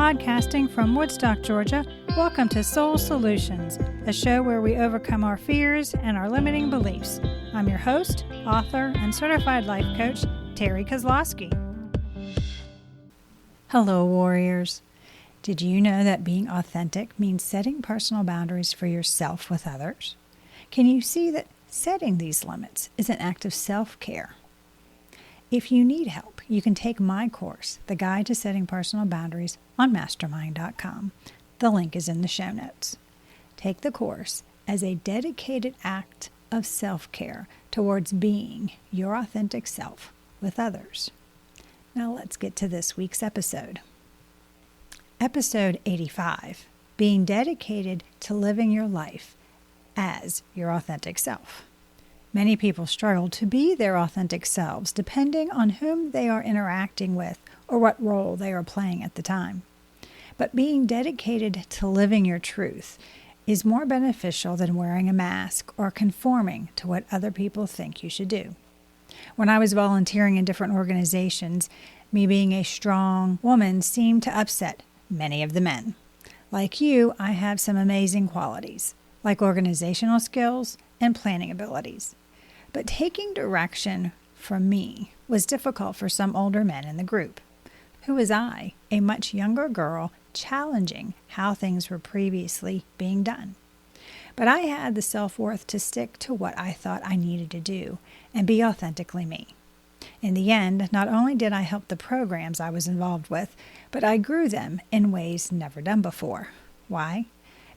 Podcasting from Woodstock, Georgia, welcome to Soul Solutions, a show where we overcome our fears and our limiting beliefs. I'm your host, author, and certified life coach, Terry Kozlowski. Hello, warriors. Did you know that being authentic means setting personal boundaries for yourself with others? Can you see that setting these limits is an act of self-care? If you need help, you can take my course, The Guide to Setting Personal Boundaries, on mastermind.com. The link is in the show notes. Take the course as a dedicated act of self-care towards being your authentic self with others. Now let's get to this week's episode. Episode 85, being dedicated to living your life as your authentic self. Many people struggle to be their authentic selves depending on whom they are interacting with or what role they are playing at the time. But being dedicated to living your truth is more beneficial than wearing a mask or conforming to what other people think you should do. When I was volunteering in different organizations, me being a strong woman seemed to upset many of the men. Like you, I have some amazing qualities, like organizational skills and planning abilities. But taking direction from me was difficult for some older men in the group. Who was I, a much younger girl, challenging how things were previously being done? But I had the self-worth to stick to what I thought I needed to do and be authentically me. In the end, not only did I help the programs I was involved with, but I grew them in ways never done before. Why?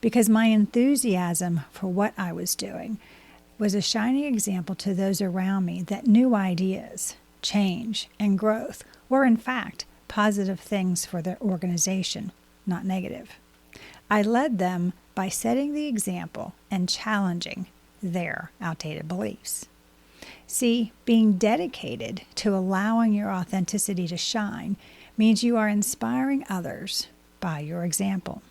Because my enthusiasm for what I was doing was a shining example to those around me that new ideas, change, and growth were in fact positive things for their organization, not negative. I led them by setting the example and challenging their outdated beliefs. See, being dedicated to allowing your authenticity to shine means you are inspiring others by your example.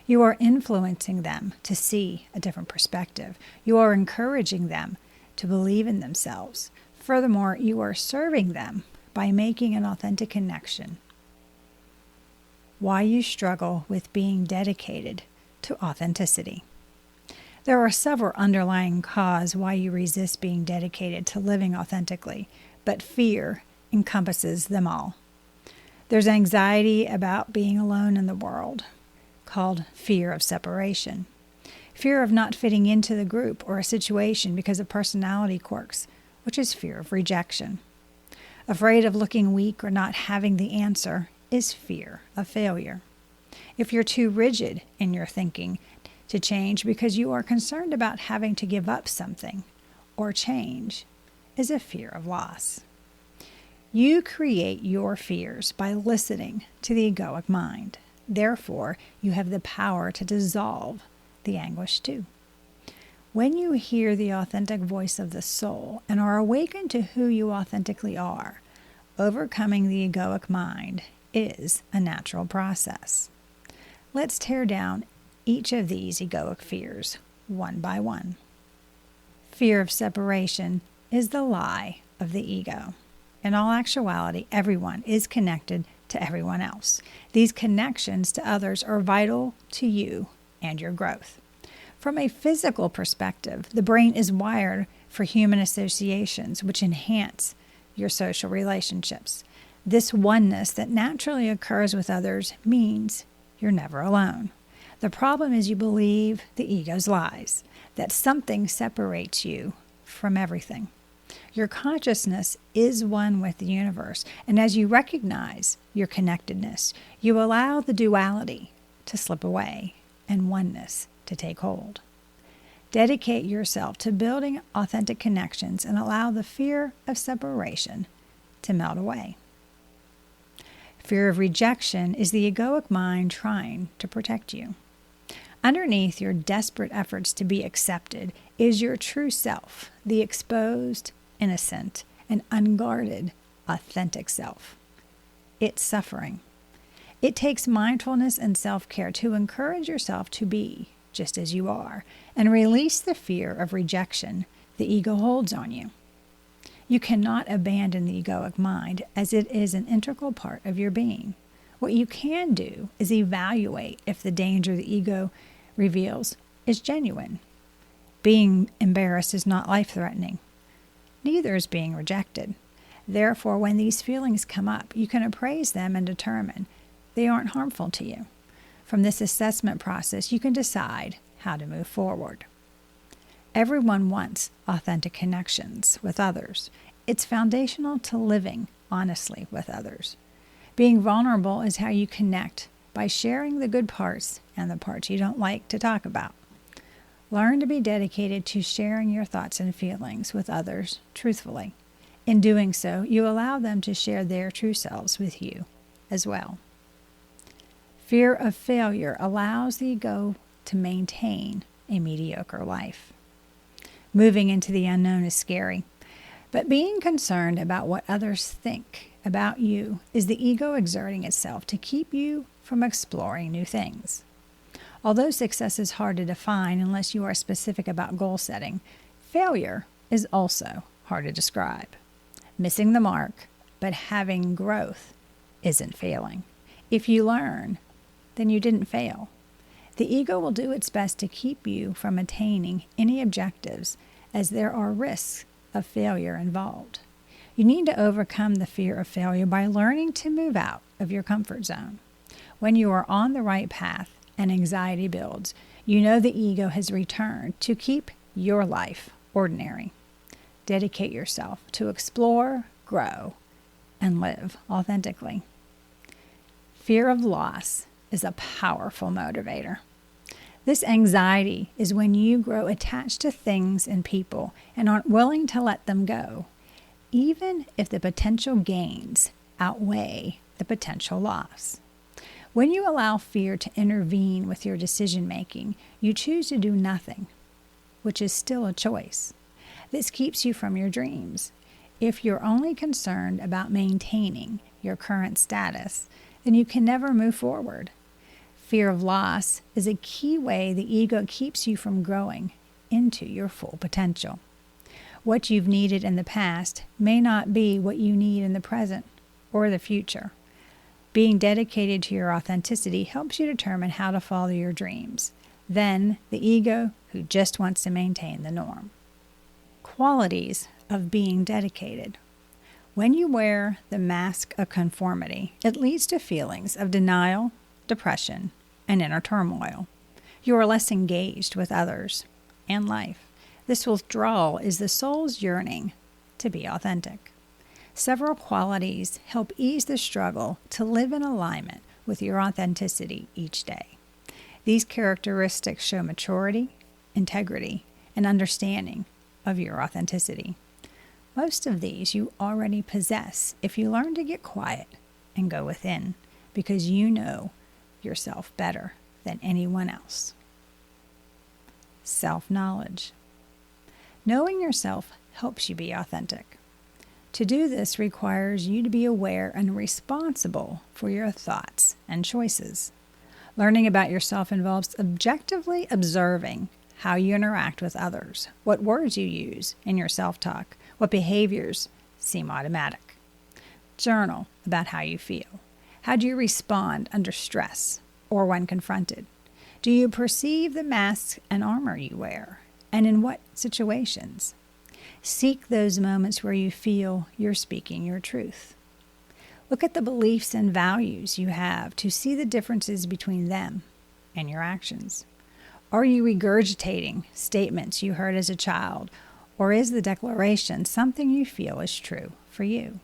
You are influencing them to see a different perspective. You are encouraging them to believe in themselves. Furthermore, you are serving them by making an authentic connection. Why you struggle with being dedicated to authenticity. There are several underlying causes why you resist being dedicated to living authentically, but fear encompasses them all. There's anxiety about being alone in the world, called fear of separation. Fear of not fitting into the group or a situation because of personality quirks, which is fear of rejection. Afraid of looking weak or not having the answer is fear of failure. If you're too rigid in your thinking to change because you are concerned about having to give up something or change, is a fear of loss. You create your fears by listening to the egoic mind. Therefore, you have the power to dissolve the anguish too. When you hear the authentic voice of the soul and are awakened to who you authentically are, overcoming the egoic mind is a natural process. Let's tear down each of these egoic fears one by one. Fear of separation is the lie of the ego. In all actuality, everyone is connected to everyone else. These connections to others are vital to you and your growth. From a physical perspective, the brain is wired for human associations, which enhance your social relationships. This oneness that naturally occurs with others means you're never alone. The problem is you believe the ego's lies, that something separates you from everything. Your consciousness is one with the universe, and as you recognize your connectedness, you allow the duality to slip away and oneness to take hold. Dedicate yourself to building authentic connections and allow the fear of separation to melt away. Fear of rejection is the egoic mind trying to protect you. Underneath your desperate efforts to be accepted is your true self, the exposed, innocent, and unguarded, authentic self. It's suffering. It takes mindfulness and self-care to encourage yourself to be just as you are and release the fear of rejection the ego holds on you. You cannot abandon the egoic mind as it is an integral part of your being. What you can do is evaluate if the danger the ego reveals is genuine. Being embarrassed is not life-threatening. Neither is being rejected. Therefore, when these feelings come up, you can appraise them and determine they aren't harmful to you. From this assessment process, you can decide how to move forward. Everyone wants authentic connections with others. It's foundational to living honestly with others. Being vulnerable is how you connect by sharing the good parts and the parts you don't like to talk about. Learn to be dedicated to sharing your thoughts and feelings with others truthfully. In doing so, you allow them to share their true selves with you as well. Fear of failure allows the ego to maintain a mediocre life. Moving into the unknown is scary, but being concerned about what others think about you is the ego exerting itself to keep you from exploring new things. Although success is hard to define unless you are specific about goal setting, failure is also hard to describe. Missing the mark, but having growth isn't failing. If you learn, then you didn't fail. The ego will do its best to keep you from attaining any objectives, as there are risks of failure involved. You need to overcome the fear of failure by learning to move out of your comfort zone. When you are on the right path and anxiety builds, you know the ego has returned to keep your life ordinary. Dedicate yourself to explore, grow, and live authentically. Fear of loss is a powerful motivator. This anxiety is when you grow attached to things and people and aren't willing to let them go, even if the potential gains outweigh the potential loss. When you allow fear to intervene with your decision making, you choose to do nothing, which is still a choice. This keeps you from your dreams. If you're only concerned about maintaining your current status, then you can never move forward. Fear of loss is a key way the ego keeps you from growing into your full potential. What you've needed in the past may not be what you need in the present or the future. Being dedicated to your authenticity helps you determine how to follow your dreams. Then, the ego who just wants to maintain the norm. Qualities of being dedicated. When you wear the mask of conformity, it leads to feelings of denial, depression, and inner turmoil. You are less engaged with others and life. This withdrawal is the soul's yearning to be authentic. Several qualities help ease the struggle to live in alignment with your authenticity each day. These characteristics show maturity, integrity, and understanding of your authenticity. Most of these you already possess if you learn to get quiet and go within, because you know yourself better than anyone else. Self-knowledge. Knowing yourself helps you be authentic. To do this requires you to be aware and responsible for your thoughts and choices. Learning about yourself involves objectively observing how you interact with others, what words you use in your self-talk, what behaviors seem automatic. Journal about how you feel. How do you respond under stress or when confronted? Do you perceive the masks and armor you wear? And in what situations? Seek those moments where you feel you're speaking your truth. Look at the beliefs and values you have to see the differences between them and your actions. Are you regurgitating statements you heard as a child, or is the declaration something you feel is true for you?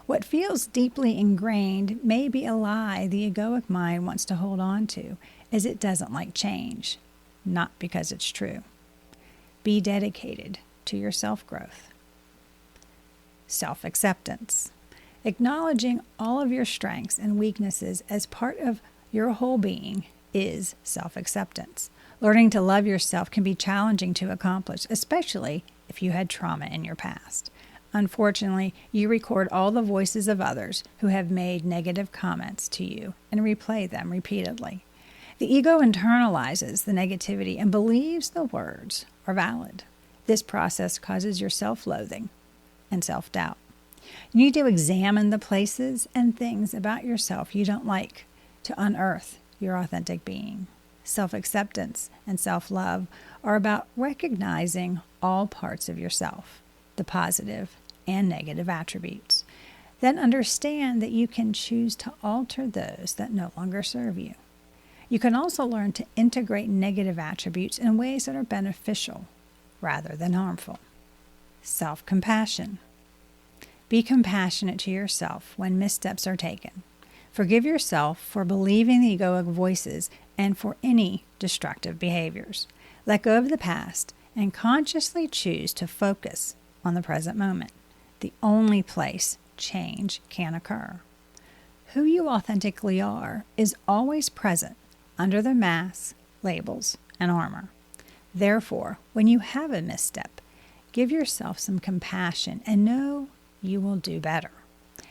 What feels deeply ingrained may be a lie the egoic mind wants to hold on to, as it doesn't like change, not because it's true. Be dedicated to your self-growth. Self-acceptance. Acknowledging all of your strengths and weaknesses as part of your whole being is self-acceptance. Learning to love yourself can be challenging to accomplish, especially if you had trauma in your past. Unfortunately, you record all the voices of others who have made negative comments to you and replay them repeatedly. The ego internalizes the negativity and believes the words are valid. This process causes your self-loathing and self-doubt. You need to examine the places and things about yourself you don't like to unearth your authentic being. Self-acceptance and self-love are about recognizing all parts of yourself, the positive and negative attributes. Then understand that you can choose to alter those that no longer serve you. You can also learn to integrate negative attributes in ways that are beneficial rather than harmful. Self-compassion. Be compassionate to yourself when missteps are taken. Forgive yourself for believing the egoic voices and for any destructive behaviors. Let go of the past and consciously choose to focus on the present moment, the only place change can occur. Who you authentically are is always present under the masks, labels, and armor. Therefore, when you have a misstep, give yourself some compassion and know you will do better.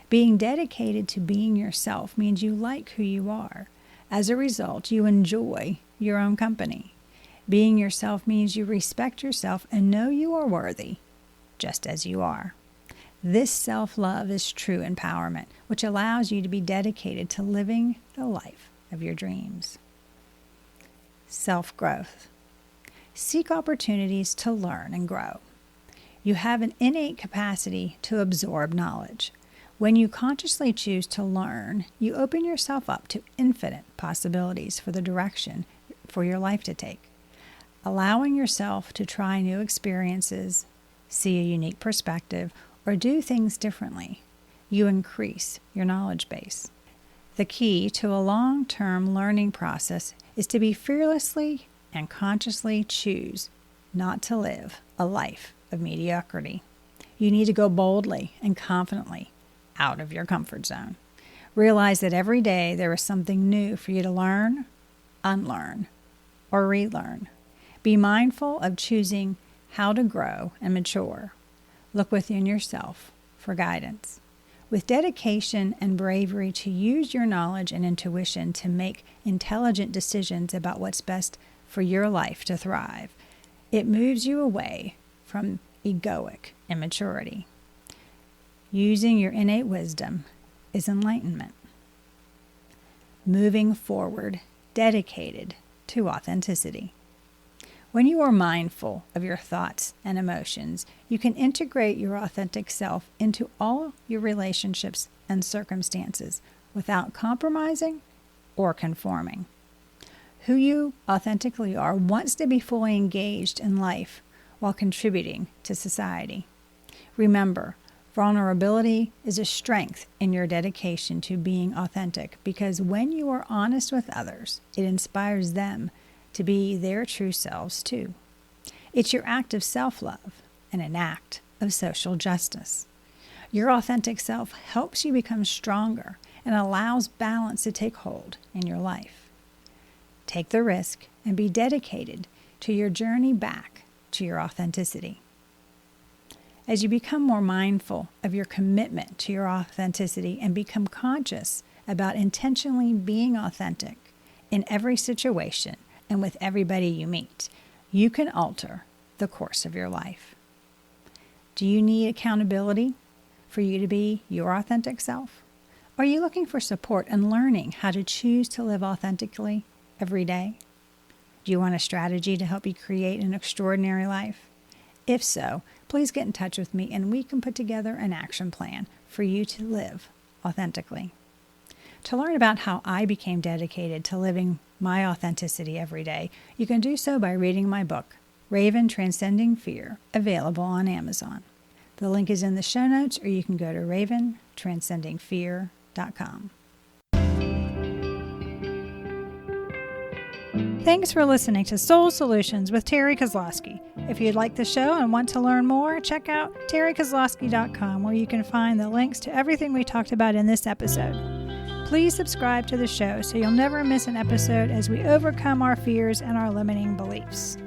Being dedicated to being yourself means you like who you are. As a result, you enjoy your own company. Being yourself means you respect yourself and know you are worthy, just as you are. This self-love is true empowerment, which allows you to be dedicated to living the life of your dreams. Self-growth. Seek opportunities to learn and grow. You have an innate capacity to absorb knowledge. When you consciously choose to learn, you open yourself up to infinite possibilities for the direction for your life to take. Allowing yourself to try new experiences, see a unique perspective, or do things differently, you increase your knowledge base. The key to a long-term learning process is to be fearlessly and consciously choose not to live a life of mediocrity. You need to go boldly and confidently out of your comfort zone. Realize that every day there is something new for you to learn, unlearn, or relearn. Be mindful of choosing how to grow and mature. Look within yourself for guidance. With dedication and bravery to use your knowledge and intuition to make intelligent decisions about what's best for your life to thrive, it moves you away from egoic immaturity. Using your innate wisdom is enlightenment. Moving forward, dedicated to authenticity. When you are mindful of your thoughts and emotions, you can integrate your authentic self into all your relationships and circumstances without compromising or conforming. Who you authentically are wants to be fully engaged in life while contributing to society. Remember, vulnerability is a strength in your dedication to being authentic because when you are honest with others, it inspires them to be their true selves too. It's your act of self-love and an act of social justice. Your authentic self helps you become stronger and allows balance to take hold in your life. Take the risk and be dedicated to your journey back to your authenticity. As you become more mindful of your commitment to your authenticity and become conscious about intentionally being authentic in every situation and with everybody you meet, you can alter the course of your life. Do you need accountability for you to be your authentic self? Are you looking for support and learning how to choose to live authentically every day? Do you want a strategy to help you create an extraordinary life? If so, please get in touch with me and we can put together an action plan for you to live authentically. To learn about how I became dedicated to living my authenticity every day, you can do so by reading my book, Raven Transcending Fear, available on Amazon. The link is in the show notes, or you can go to raventranscendingfear.com. Thanks for listening to Soul Solutions with Terry Kozlowski. If you'd like the show and want to learn more, check out terrykozlowski.com, where you can find the links to everything we talked about in this episode. Please subscribe to the show so you'll never miss an episode as we overcome our fears and our limiting beliefs.